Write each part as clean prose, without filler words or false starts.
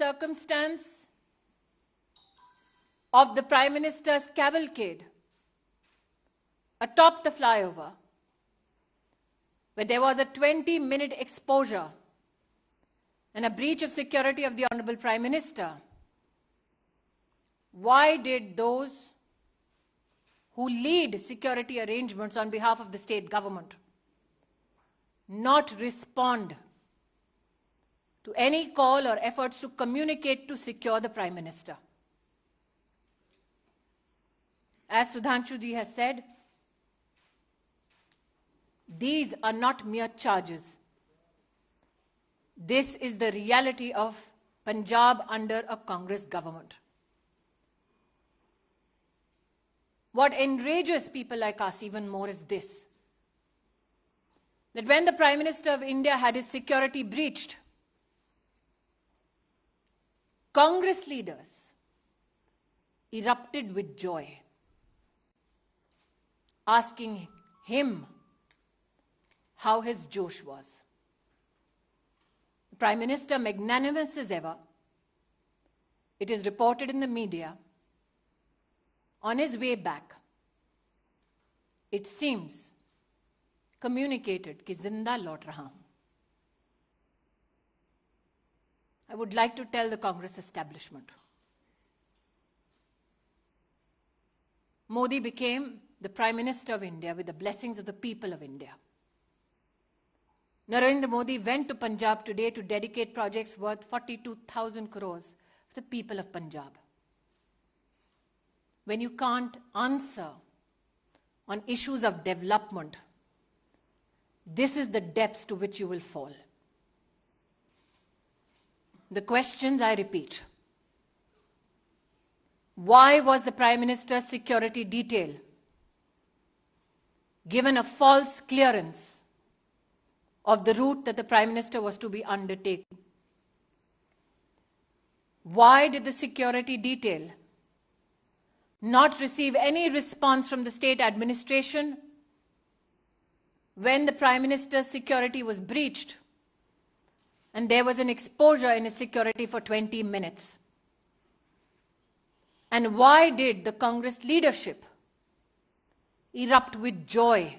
circumstance of the Prime Minister's cavalcade atop the flyover, where there was a 20-minute exposure and a breach of security of the Honorable Prime Minister, why did those who lead security arrangements on behalf of the state government not respond to any call or efforts to communicate to secure the Prime Minister? As Sudhanshu ji has said, these are not mere charges. This is the reality of Punjab under a Congress government. What enrages people like us even more is this: that when the Prime Minister of India had his security breached, Congress leaders erupted with joy, asking him how his Josh was. The Prime Minister, magnanimous as ever, it is reported in the media, on his way back, it seems, communicated कि जिंदा लौट रहा हूं. I would like to tell the Congress establishment, Modi became the Prime Minister of India with the blessings of the people of India. Narendra Modi went to Punjab today to dedicate projects worth 42,000 crores for the people of Punjab. When you can't answer on issues of development, this is the depths to which you will fall. The questions, I repeat: why was the Prime Minister's security detail given a false clearance of the route that the Prime Minister was to be undertaking? Why did the security detail not receive any response from the state administration when the Prime Minister's security was breached and there was an exposure in his security for 20 minutes? And why did the Congress leadership erupt with joy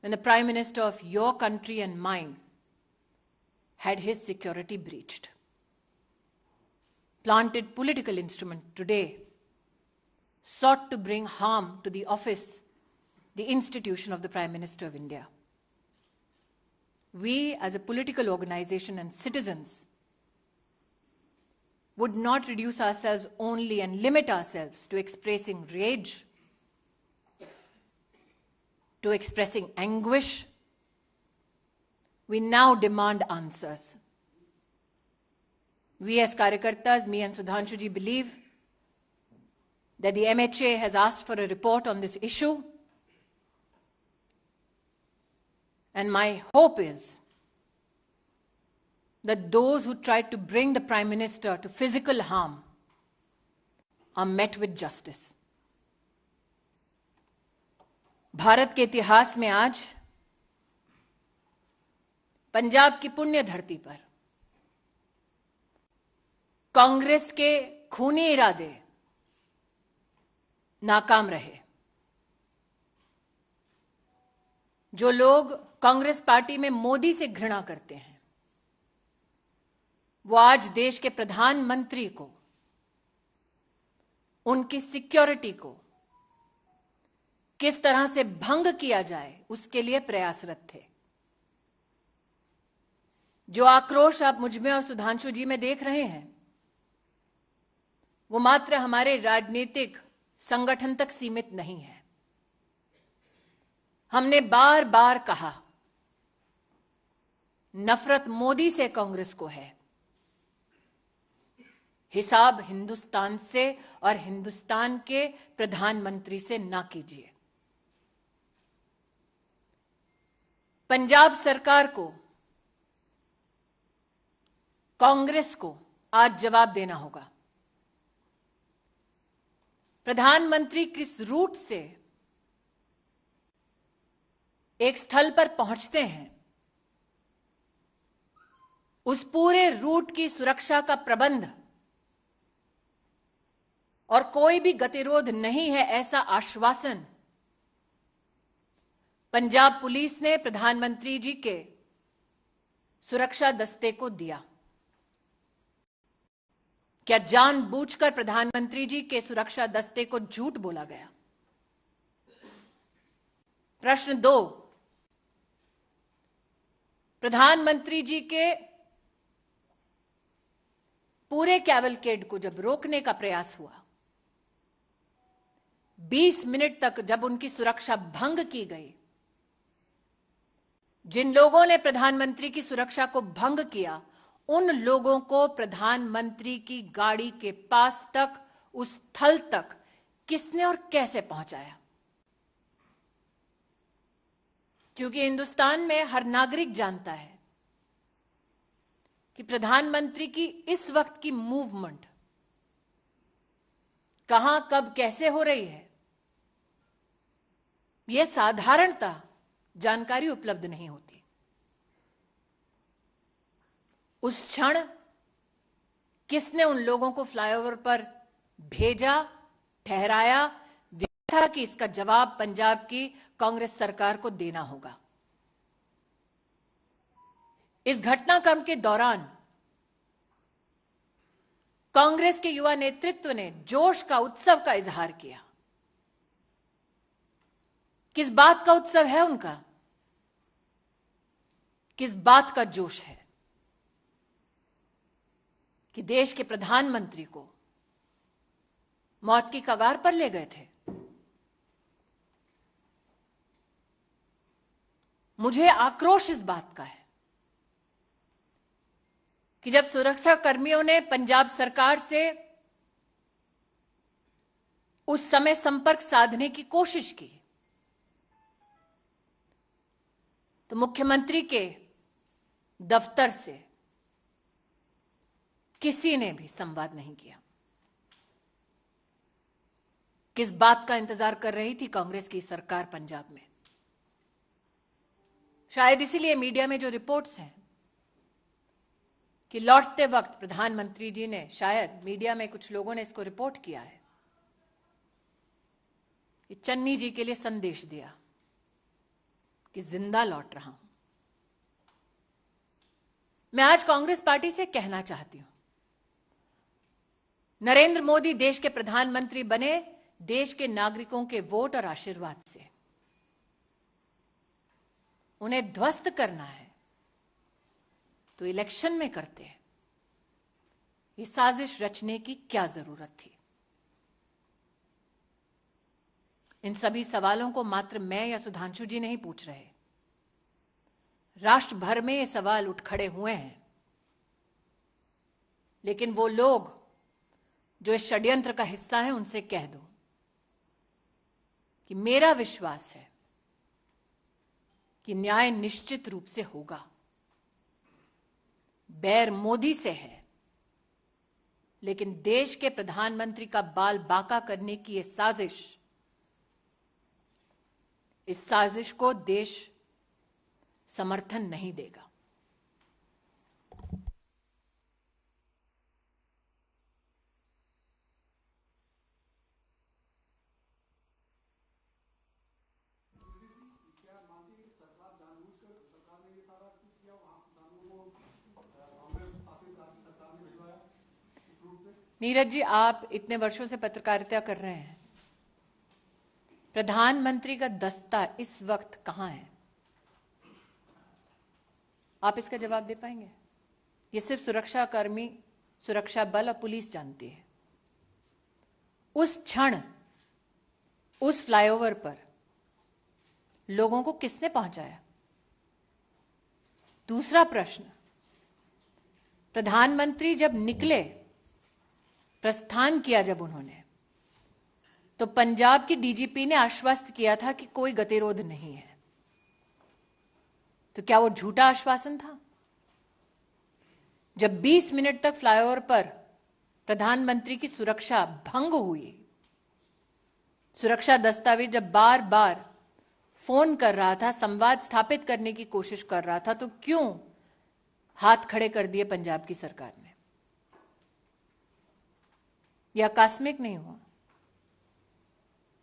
when the Prime Minister of your country and mine had his security breached? Planted political instrument today sought to bring harm to the office, the institution of the Prime Minister of India. We, as a political organization and citizens, would not reduce ourselves only and limit ourselves to expressing rage, to expressing anguish. We now demand answers. We as Karyakartas, me and Sudhanshu ji, believe that the MHA has asked for a report on this issue. And my hope is that those who tried to bring the Prime Minister to physical harm are met with justice. Bharat के इतिहास में आज पंजाब की पुण्य धरती पर कांग्रेस के खूनी इरादे नाकाम रहे. जो लोग कांग्रेस पार्टी में मोदी से घृणा करते हैं, वो आज देश के प्रधानमंत्री को, उनकी सिक्योरिटी को किस तरह से भंग किया जाए उसके लिए प्रयासरत थे. जो आक्रोश आप मुझ में और सुधांशु जी में देख रहे हैं, वो मात्र हमारे राजनीतिक संगठन तक सीमित नहीं है. हमने बार बार कहा, नफरत मोदी से कांग्रेस को है, हिसाब हिंदुस्तान से और हिंदुस्तान के प्रधानमंत्री से ना कीजिए. पंजाब सरकार को, कांग्रेस को आज जवाब देना होगा. प्रधानमंत्री किस रूट से एक स्थल पर पहुंचते हैं, उस पूरे रूट की सुरक्षा का प्रबंध और कोई भी गतिरोध नहीं है, ऐसा आश्वासन पंजाब पुलिस ने प्रधानमंत्री जी के सुरक्षा दस्ते को दिया। क्या जानबूझकर प्रधानमंत्री जी के सुरक्षा दस्ते को झूठ बोला गया? प्रश्न 2, प्रधानमंत्री जी के पूरे कैवलकेड को जब रोकने का प्रयास हुआ, 20 मिनट तक जब उनकी सुरक्षा भंग की गई, जिन लोगों ने प्रधानमंत्री की सुरक्षा को भंग किया, उन लोगों को प्रधानमंत्री की गाड़ी के पास तक, उस स्थल तक किसने और कैसे पहुंचाया? क्योंकि हिंदुस्तान में हर नागरिक जानता है कि प्रधानमंत्री की इस वक्त की मूवमेंट कहां, कब, कैसे हो रही है, यह साधारणतः जानकारी उपलब्ध नहीं होती। उस क्षण किसने उन लोगों को फ्लाईओवर पर भेजा, ठहराया, था कि इसका जवाब पंजाब की कांग्रेस सरकार को देना होगा। इस घटनाक्रम के दौरान कांग्रेस के युवा नेतृत्व ने जोश का, उत्सव का इजहार किया। किस बात का उत्सव है उनका? किस बात का जोश है? कि देश के प्रधानमंत्री को मौत की कगार पर ले गए थे। मुझे आक्रोश इस बात का है कि जब सुरक्षा कर्मियों ने पंजाब सरकार से उस समय संपर्क साधने की कोशिश की, तो मुख्यमंत्री के दफ्तर से किसी ने भी संवाद नहीं किया। किस बात का इंतजार कर रही थी कांग्रेस की सरकार पंजाब में? शायद इसीलिए मीडिया में जो रिपोर्ट्स हैं कि लौटते वक्त प्रधानमंत्री जी ने, शायद मीडिया में कुछ लोगों ने इसको रिपोर्ट किया है, कि चन्नी जी के लिए संदेश दिया कि जिंदा लौट रहा हूं। मैं आज कांग्रेस पार्टी से कहना चाहती हूं, नरेंद्र मोदी देश के प्रधानमंत्री बने देश के नागरिकों के वोट और आशीर्वाद से। उन्हें ध्वस्त करना है तो इलेक्शन में करते हैं। ये साजिश रचने की क्या जरूरत थी? इन सभी सवालों को मात्र मैं या सुधांशु जी नहीं पूछ रहे, राष्ट्र भर में ये सवाल उठ खड़े हुए हैं। लेकिन वो लोग जो इस षड्यंत्र का हिस्सा है, उनसे कह दो कि मेरा विश्वास है कि न्याय निश्चित रूप से होगा। बैर मोदी से है, लेकिन देश के प्रधानमंत्री का बाल बांका करने की यह साजिश, इस साजिश को देश समर्थन नहीं देगा। नीरज जी, आप इतने वर्षों से पत्रकारिता कर रहे हैं, प्रधानमंत्री का दस्ता इस वक्त कहां है? आप इसका जवाब दे पाएंगे? ये सिर्फ सुरक्षा कर्मी, सुरक्षा बल और पुलिस जानती है। उस क्षण उस फ्लाईओवर पर लोगों को किसने पहुंचाया? दूसरा प्रश्न, प्रधानमंत्री जब निकले, प्रस्थान किया जब उन्होंने, तो पंजाब की डीजीपी ने आश्वस्त किया था कि कोई गतिरोध नहीं है। तो क्या वो झूठा आश्वासन था? जब 20 मिनट तक फ्लाईओवर पर प्रधानमंत्री की सुरक्षा भंग हुई, सुरक्षा दस्तावेज जब बार बार फोन कर रहा था, संवाद स्थापित करने की कोशिश कर रहा था, तो क्यों हाथ खड़े कर दिए पंजाब की सरकार ने। यह आकस्मिक नहीं हुआ,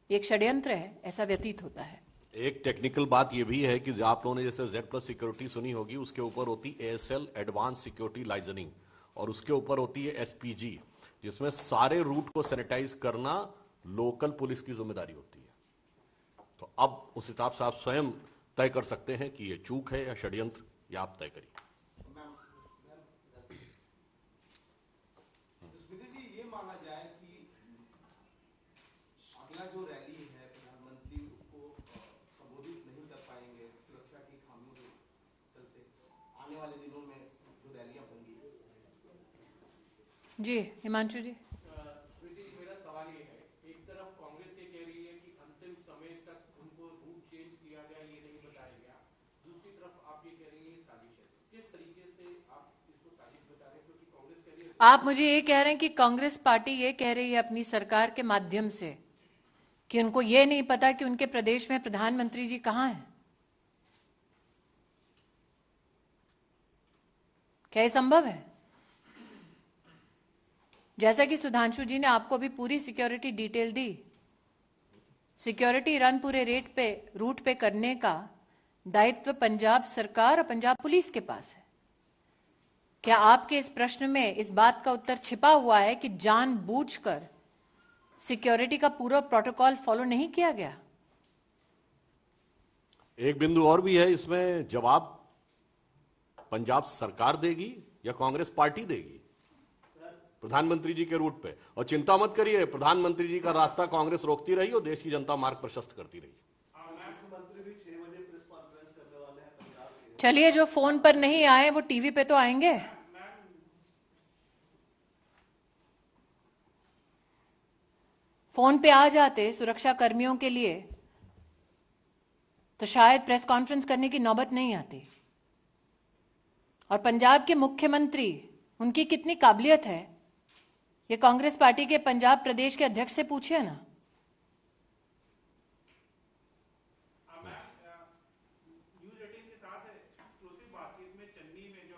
एक षड्यंत्र है, ऐसा व्यतीत होता है। एक टेक्निकल बात यह भी है कि आप लोगों ने जैसे Z+ सिक्योरिटी सुनी होगी, उसके ऊपर होती ASL एडवांस सिक्योरिटी लाइजनिंग, और उसके ऊपर होती है SPG, जिसमें सारे रूट को सैनिटाइज करना लोकल पुलिस की जिम्मेदारी होती है। तो अब उस हिसाब से आप स्वयं तय कर सकते हैं कि ये चूक है या षड्यंत्र, या आप तय करिए। ये माना जाए कि अगला जो रैली है प्रधानमंत्री उसको संबोधित नहीं कर पाएंगे सुरक्षा की खामियों के चलते, आने वाले दिनों में जो रैलियां होंगी। जी हिमांशु जी। स्मृति जी, मेरा सवाल ये है, एक तरफ कांग्रेस ये कह रही है कि अंतिम समय तक उनको रूट चेंज किया गया, ये नहीं बताया गया, दूसरी तरफ आप ये कह रही है साजिश है। किस तरीके से आप इसको साजिश बता रहे हैं? क्योंकि कांग्रेस कह रही है, आप मुझे ये कह रहे हैं कि कांग्रेस पार्टी ये कह रही है अपनी सरकार के माध्यम से कि उनको ये नहीं पता कि उनके प्रदेश में प्रधानमंत्री जी कहां हैं। क्या ये संभव है? जैसा कि सुधांशु जी ने आपको भी पूरी सिक्योरिटी डिटेल दी, सिक्योरिटी रन पूरे रूट पे करने का दायित्व पंजाब सरकार और पंजाब पुलिस के पास है। क्या आपके इस प्रश्न में इस बात का उत्तर छिपा हुआ है कि जानबूझकर सिक्योरिटी का पूरा प्रोटोकॉल फॉलो नहीं किया गया? एक बिंदु और भी है इसमें, जवाब पंजाब सरकार देगी या कांग्रेस पार्टी देगी प्रधानमंत्री जी के रूट पे। और चिंता मत करिए, प्रधानमंत्री जी का रास्ता कांग्रेस रोकती रही और देश की जनता मार्ग प्रशस्त करती रही। मुख्यमंत्री भी 6 बजे प्रेस कॉन्फ्रेंस करने वाले हैं पंजाब के। चलिए, जो फोन पर नहीं आए वो टीवी पे तो आएंगे। फोन पे आ जाते सुरक्षा कर्मियों के लिए तो शायद प्रेस कॉन्फ्रेंस करने की नौबत नहीं आती। और पंजाब के मुख्यमंत्री, उनकी कितनी काबिलियत है, ये कांग्रेस पार्टी के पंजाब प्रदेश के अध्यक्ष से पूछिए ना। न्यूज़ 18 के साथ एक्सक्लूसिव बातचीत में चन्नी में जो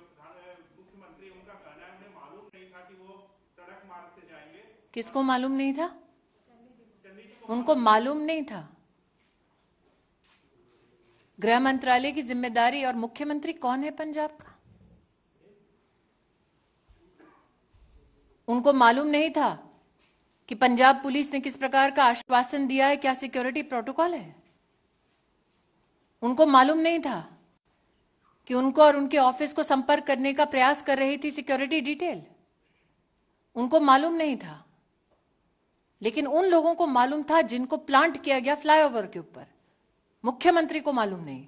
मुख्यमंत्री, उनका कहना है उन्हें मालूम नहीं था कि वो सड़क मार्ग से जाएंगे। किसको मालूम नहीं था? उनको मालूम नहीं था। गृह मंत्रालय की जिम्मेदारी, और मुख्यमंत्री कौन है पंजाब का? उनको मालूम नहीं था कि पंजाब पुलिस ने किस प्रकार का आश्वासन दिया है, क्या सिक्योरिटी प्रोटोकॉल है? उनको मालूम नहीं था कि उनको और उनके ऑफिस को संपर्क करने का प्रयास कर रही थी सिक्योरिटी डिटेल? उनको मालूम नहीं था। लेकिन उन लोगों को मालूम था जिनको प्लांट किया गया फ्लाईओवर के ऊपर। मुख्यमंत्री को मालूम नहीं।